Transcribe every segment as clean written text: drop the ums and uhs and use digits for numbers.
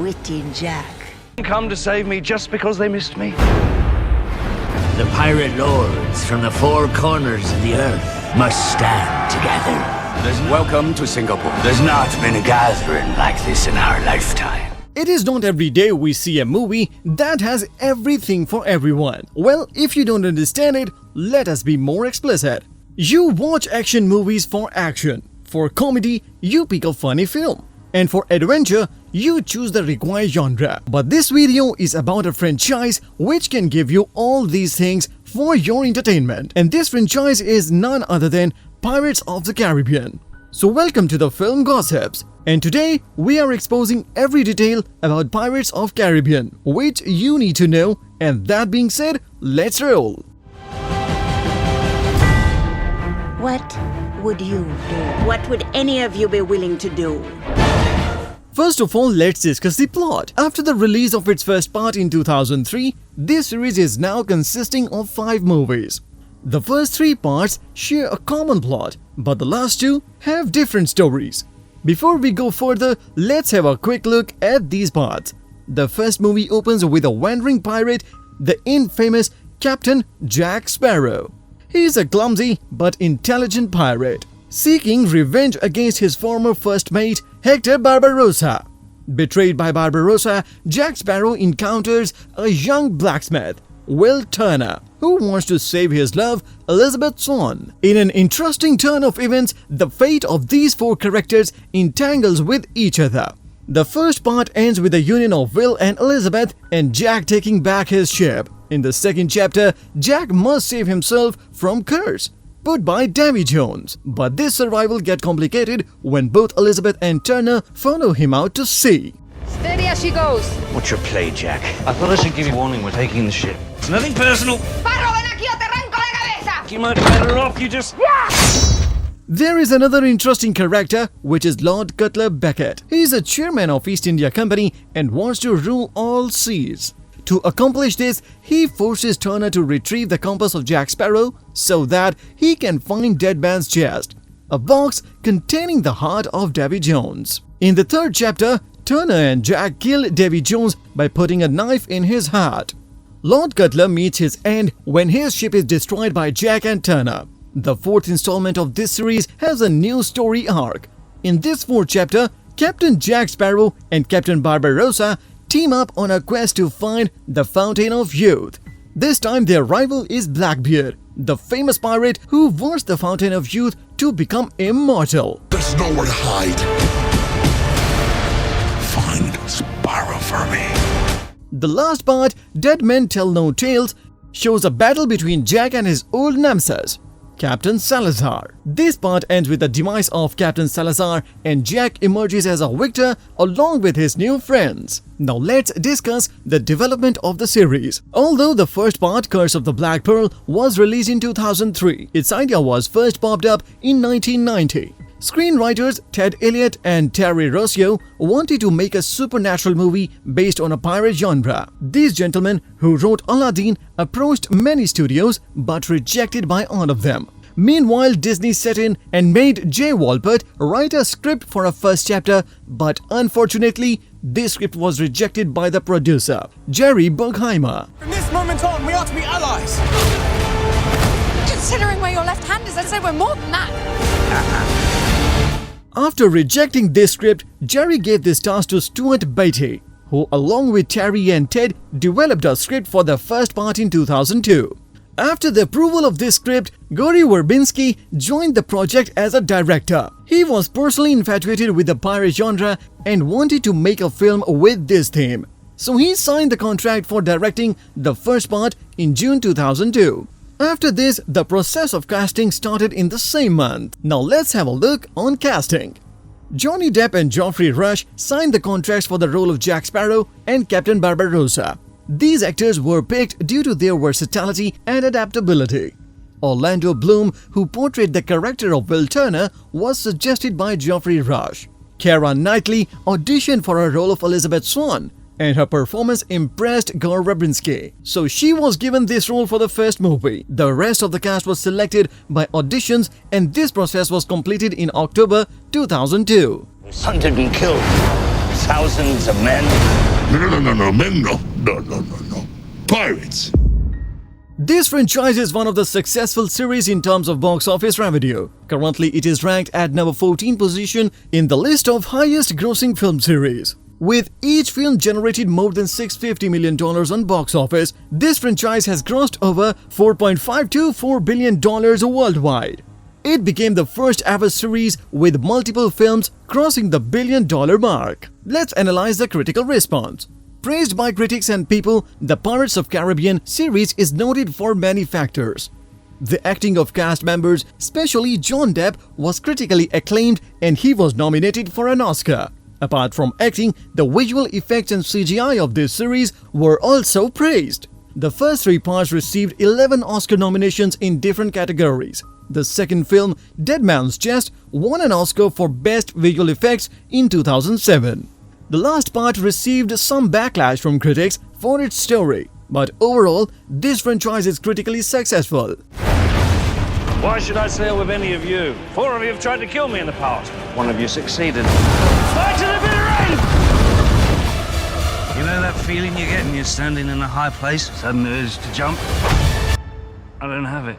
witty Jack. Come to save me just because they missed me. The pirate lords from the four corners of the earth must stand together. Welcome to Singapore. There's not been a gathering like this in our lifetime. It is not every day we see a movie that has everything for everyone. Well, if you don't understand it, let us be more explicit. You watch action movies for action. For comedy, you pick a funny film. And for adventure, you choose the required genre. But this video is about a franchise which can give you all these things for your entertainment. And this franchise is none other than Pirates of the Caribbean. So welcome to the Film Gossips. And today, we are exposing every detail about Pirates of Caribbean, which you need to know. And that being said, let's roll. What would you do? What would any of you be willing to do? First of all, let's discuss the plot. After the release of its first part in 2003, this series is now consisting of 5 movies. The first 3 parts share a common plot, but the last 2 have different stories. Before we go further, let's have a quick look at these parts. The first movie opens with a wandering pirate, the infamous Captain Jack Sparrow. He is a clumsy but intelligent pirate, seeking revenge against his former first mate, Hector Barbarossa. Betrayed by Barbarossa, Jack Sparrow encounters a young blacksmith, Will Turner, who wants to save his love, Elizabeth Swann. In an interesting turn of events, the fate of these 4 characters entangles with each other. The first part ends with the union of Will and Elizabeth and Jack taking back his ship. In the second chapter, Jack must save himself from curse put by Davy Jones. But this survival gets complicated when both Elizabeth and Turner follow him out to sea. Steady as she goes. What's your play, Jack? I thought I should give you warning. We're taking the ship. It's nothing personal. Sparrow, ven aquí o te arranco la cabeza. You might be better off. You just... There is another interesting character, which is Lord Cutler Beckett. He is a chairman of East India Company and wants to rule all seas. To accomplish this, he forces Turner to retrieve the compass of Jack Sparrow so that he can find Dead Man's chest, a box containing the heart of Davy Jones. In the third chapter, Turner and Jack kill Davy Jones by putting a knife in his heart. Lord Cutler meets his end when his ship is destroyed by Jack and Turner. The 4th installment of this series has a new story arc. In this 4th chapter, Captain Jack Sparrow and Captain Barbarossa team up on a quest to find the Fountain of Youth. This time their rival is Blackbeard, the famous pirate who wants the Fountain of Youth to become immortal. There's nowhere to hide. Find Sparrow for me. The last part, Dead Men Tell No Tales, shows a battle between Jack and his old nemesis, Captain Salazar. This part ends with the demise of Captain Salazar and Jack emerges as a victor along with his new friends. Now let's discuss the development of the series. Although the first part, Curse of the Black Pearl, was released in 2003, its idea was first popped up in 1990. Screenwriters Ted Elliott and Terry Rossio wanted to make a supernatural movie based on a pirate genre. These gentlemen, who wrote Aladdin, approached many studios but rejected by all of them. Meanwhile, Disney set in and made Jay Walpert write a script for a first chapter, but unfortunately, this script was rejected by the producer, Jerry Bruckheimer. From this moment on, we are to be allies. Considering where your left hand is, I'd say we're more than that. After rejecting this script, Jerry gave this task to Stuart Beatty, who along with Terry and Ted developed a script for the first part in 2002. After the approval of this script, Gory Verbinski joined the project as a director. He was personally infatuated with the pirate genre and wanted to make a film with this theme. So he signed the contract for directing the first part in June 2002. After this, the process of casting started in the same month. Now let's have a look on casting. Johnny Depp and Geoffrey Rush signed the contracts for the role of Jack Sparrow and Captain Barbarossa. These actors were picked due to their versatility and adaptability. Orlando Bloom, who portrayed the character of Will Turner, was suggested by Geoffrey Rush. Keira Knightley auditioned for a role of Elizabeth Swann, and her performance impressed Gore Verbinski, so she was given this role for the first movie. The rest of the cast was selected by auditions, and this process was completed in October 2002. Hunted and killed thousands of men. No, men, no. Pirates. This franchise is one of the successful series in terms of box office revenue. Currently, it is ranked at number 14 position in the list of highest grossing film series. With each film generated more than $650 million on box office, this franchise has grossed over $4.524 billion worldwide. It became the first ever series with multiple films crossing the $1 billion mark. Let's analyze the critical response. Praised by critics and people, the Pirates of Caribbean series is noted for many factors. The acting of cast members, especially John Depp, was critically acclaimed and he was nominated for an Oscar. Apart from acting, the visual effects and CGI of this series were also praised. The first 3 parts received 11 Oscar nominations in different categories. The second film, Dead Man's Chest, won an Oscar for Best Visual Effects in 2007. The last part received some backlash from critics for its story, but overall, this franchise is critically successful. Why should I sail with any of you? 4 of you have tried to kill me in the past. 1 of you succeeded. Fight to the bitter end! You know that feeling you get when you're standing in a high place? Sudden urge to jump? I don't have it.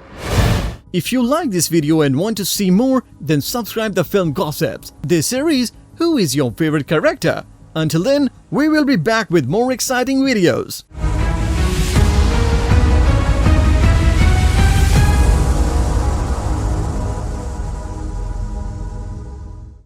If you like this video and want to see more, then subscribe to Film Gossips. This series, who is your favorite character? Until then, we will be back with more exciting videos.